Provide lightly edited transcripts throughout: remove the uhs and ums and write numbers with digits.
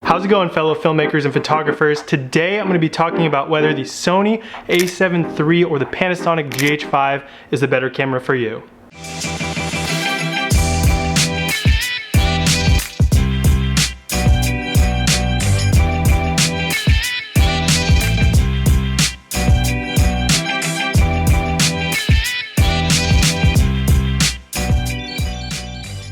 How's it going, fellow filmmakers and photographers? Today I'm going to be talking about whether the Sony A7 III or the Panasonic GH5 is the better camera for you.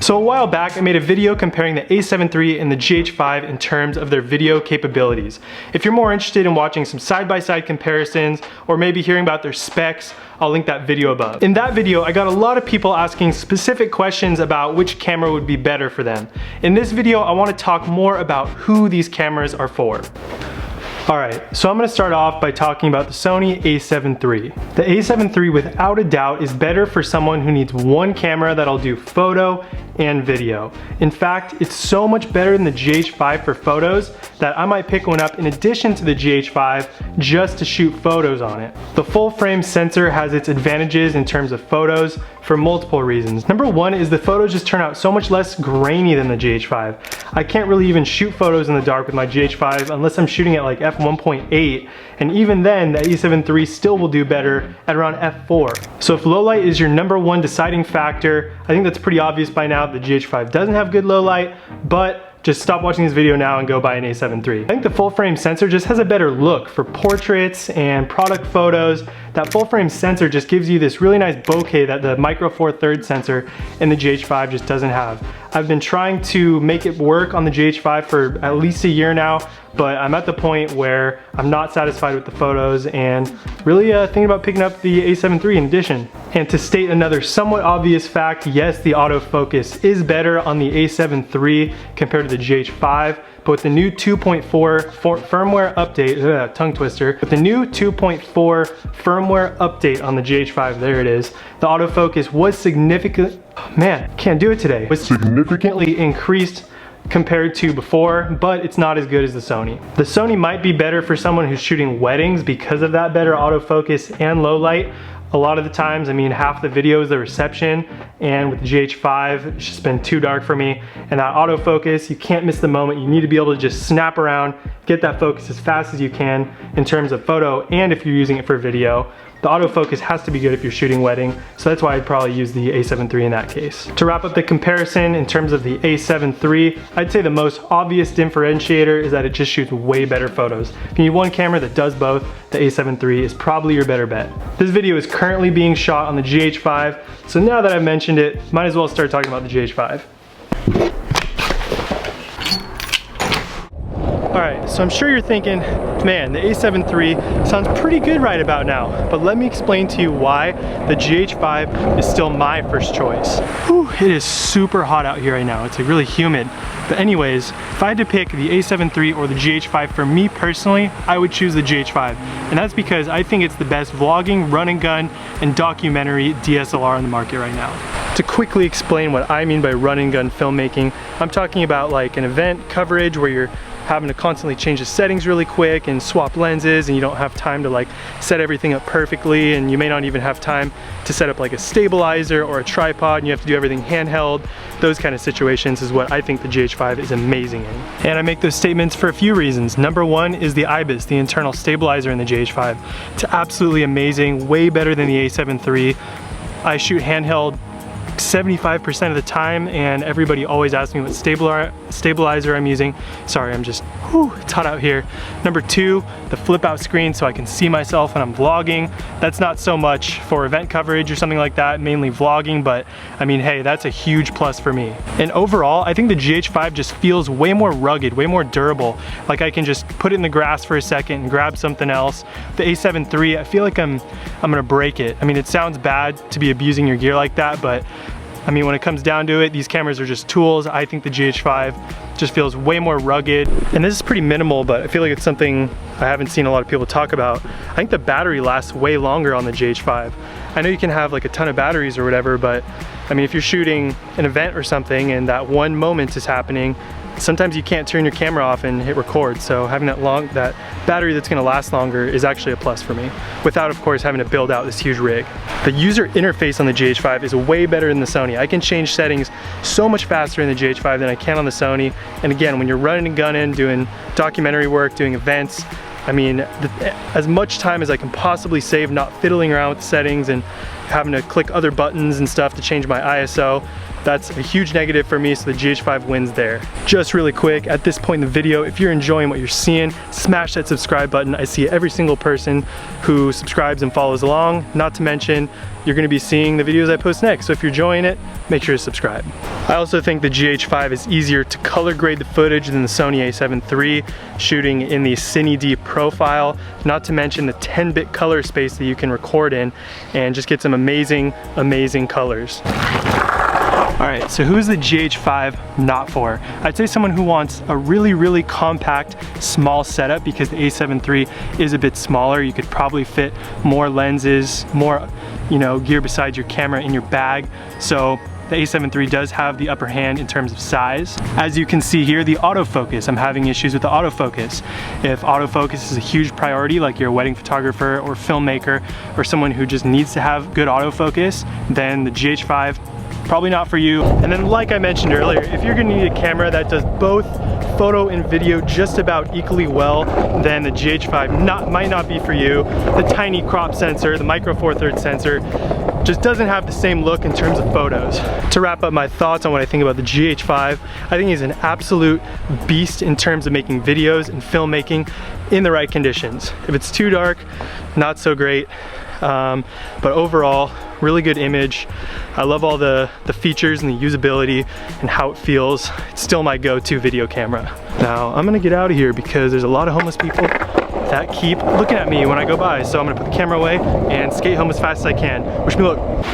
So a while back, I made a video comparing the A7 III and the GH5 in terms of their video capabilities. If you're more interested in watching some side-by-side comparisons or maybe hearing about their specs, I'll link that video above. In that video, I got a lot of people asking specific questions about which camera would be better for them. In this video, I want to talk more about who these cameras are for. Alright, so I'm going to start off by talking about the Sony A7 III. The A7 III without a doubt is better for someone who needs one camera that'll do photo and video. In fact, it's so much better than the GH5 for photos that I might pick one up in addition to the GH5 just to shoot photos on it. The full frame sensor has its advantages in terms of photos for multiple reasons. Number one is the photos just turn out so much less grainy than the GH5. I can't really even shoot photos in the dark with my GH5 unless I'm shooting at like f1.8, and even then the A7 III still will do better at around f4. So if low light is your number one deciding factor, I think that's pretty obvious by now. The GH5 doesn't have good low light, but just stop watching this video now and go buy an A7 III. I think the full frame sensor just has a better look for portraits and product photos. That full frame sensor just gives you this really nice bokeh that the micro four thirds sensor in the GH5 just doesn't have. I've been trying to make it work on the GH5 for at least a year now, but I'm at the point where I'm not satisfied with the photos and really thinking about picking up the A7 III in addition. And to state another somewhat obvious fact, yes, the autofocus is better on the A7 III compared to the GH5, but with the new 2.4 firmware update, tongue twister, with the new 2.4 firmware update on the GH5, there it is, the autofocus was significantly increased compared to before, but it's not as good as the Sony. The Sony might be better for someone who's shooting weddings because of that better autofocus and low light. A lot of the times, I mean, half the video is the reception, and with the GH5, it's just been too dark for me. And that autofocus, you can't miss the moment. You need to be able to just snap around, get that focus as fast as you can in terms of photo, and if you're using it for video. The autofocus has to be good if you're shooting wedding, so that's why I'd probably use the A7 III in that case. To wrap up the comparison in terms of the A7 III, I'd say the most obvious differentiator is that it just shoots way better photos. If you need one camera that does both, the A7 III is probably your better bet. This video is currently being shot on the GH5, so now that I've mentioned it, might as well start talking about the GH5. Alright, so I'm sure you're thinking, man, the A7 III sounds pretty good right about now, but let me explain to you why the GH5 is still my first choice. Whew, it is super hot out here right now. It's like really humid. But anyways, if I had to pick the A7 III or the GH5 for me personally, I would choose the GH5. And that's because I think it's the best vlogging, run and gun, and documentary DSLR on the market right now. To quickly explain what I mean by run and gun filmmaking, I'm talking about like an event coverage where you're having to constantly change the settings really quick and swap lenses, and you don't have time to like set everything up perfectly, and you may not even have time to set up like a stabilizer or a tripod, and you have to do everything handheld. Those kind of situations is what I think the GH5 is amazing in. And I make those statements for a few reasons. Number one is the IBIS, the internal stabilizer in the GH5. It's absolutely amazing, way better than the A7 III. I shoot handheld 75% of the time, and everybody always asks me what stabilizer I'm using. Sorry, I'm just, it's hot out here. Number two, the flip out screen so I can see myself when I'm vlogging. That's not so much for event coverage or something like that, mainly vlogging, but I mean, hey, that's a huge plus for me. And overall, I think the GH5 just feels way more rugged, way more durable. Like I can just put it in the grass for a second and grab something else. The A7 III, I feel like I'm gonna break it. I mean, it sounds bad to be abusing your gear like that, but I mean, when it comes down to it, these cameras are just tools. I think the GH5 just feels way more rugged. And this is pretty minimal, but I feel like it's something I haven't seen a lot of people talk about. I think the battery lasts way longer on the GH5. I know you can have like a ton of batteries or whatever, but I mean, if you're shooting an event or something and that one moment is happening, sometimes you can't turn your camera off and hit record, so having that battery that's gonna last longer is actually a plus for me, without of course having to build out this huge rig. The user interface on the GH5 is way better than the Sony. I can change settings so much faster in the GH5 than I can on the Sony, and again, when you're running and gunning, doing documentary work, doing events, I mean, as much time as I can possibly save not fiddling around with the settings and having to click other buttons and stuff to change my ISO, that's a huge negative for me, so the GH5 wins there. Just really quick, at this point in the video, if you're enjoying what you're seeing, smash that subscribe button. I see every single person who subscribes and follows along, not to mention, you're gonna be seeing the videos I post next, so if you're enjoying it, make sure to subscribe. I also think the GH5 is easier to color grade the footage than the Sony A7 III, shooting in the Cine D profile, not to mention the 10-bit color space that you can record in and just get some amazing, amazing colors. Alright, so who's the GH5 not for? I'd say someone who wants a really, really compact, small setup, because the A7 III is a bit smaller. You could probably fit more lenses, more, gear besides your camera in your bag. So the A7 III does have the upper hand in terms of size. As you can see here, the autofocus, I'm having issues with the autofocus. If autofocus is a huge priority, like you're a wedding photographer or filmmaker, or someone who just needs to have good autofocus, then the GH5, probably not for you. And then like I mentioned earlier, if you're gonna need a camera that does both photo and video just about equally well, then the GH5 might not be for you. The tiny crop sensor, the micro four thirds sensor, just doesn't have the same look in terms of photos. To wrap up my thoughts on what I think about the GH5, I think he's an absolute beast in terms of making videos and filmmaking in the right conditions. If it's too dark, not so great. But overall, really good image. I love all the features and the usability and how it feels. It's still my go-to video camera. Now, I'm gonna get out of here because there's a lot of homeless people that keep looking at me when I go by. So I'm gonna put the camera away and skate home as fast as I can. Wish me luck.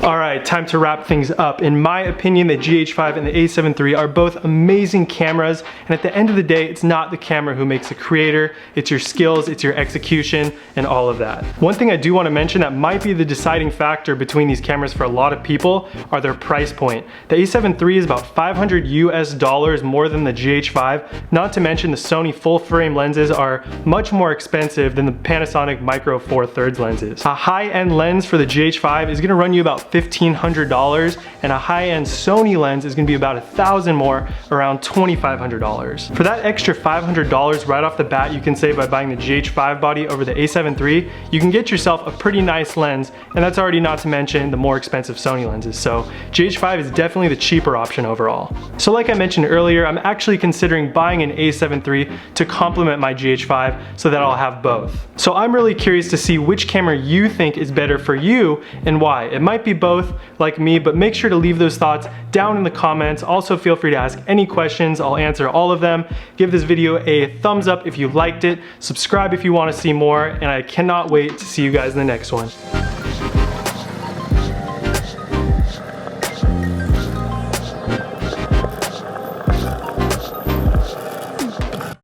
All right, time to wrap things up. In my opinion, the GH5 and the A7 III are both amazing cameras, and at the end of the day, it's not the camera who makes the creator, it's your skills, it's your execution, and all of that. One thing I do want to mention that might be the deciding factor between these cameras for a lot of people are their price point. The A7 III is about $500 US more than the GH5, not to mention the Sony full frame lenses are much more expensive than the Panasonic micro four thirds lenses. A high-end lens for the GH5 is gonna run you about $1,500, and a high-end Sony lens is gonna be about $1,000 more, around $2,500. For that extra $500 right off the bat you can save by buying the GH5 body over the A7 III, you can get yourself a pretty nice lens, and that's already not to mention the more expensive Sony lenses, so GH5 is definitely the cheaper option overall. So like I mentioned earlier, I'm actually considering buying an A7 III to complement my GH5 so that I'll have both. So I'm really curious to see which camera you think is better for you and why. It might be both like me, but make sure to leave those thoughts down in the comments. Also feel free to ask any questions, I'll answer all of them. Give this video a thumbs up if you liked it, subscribe if you want to see more, and I cannot wait to see you guys in the next one.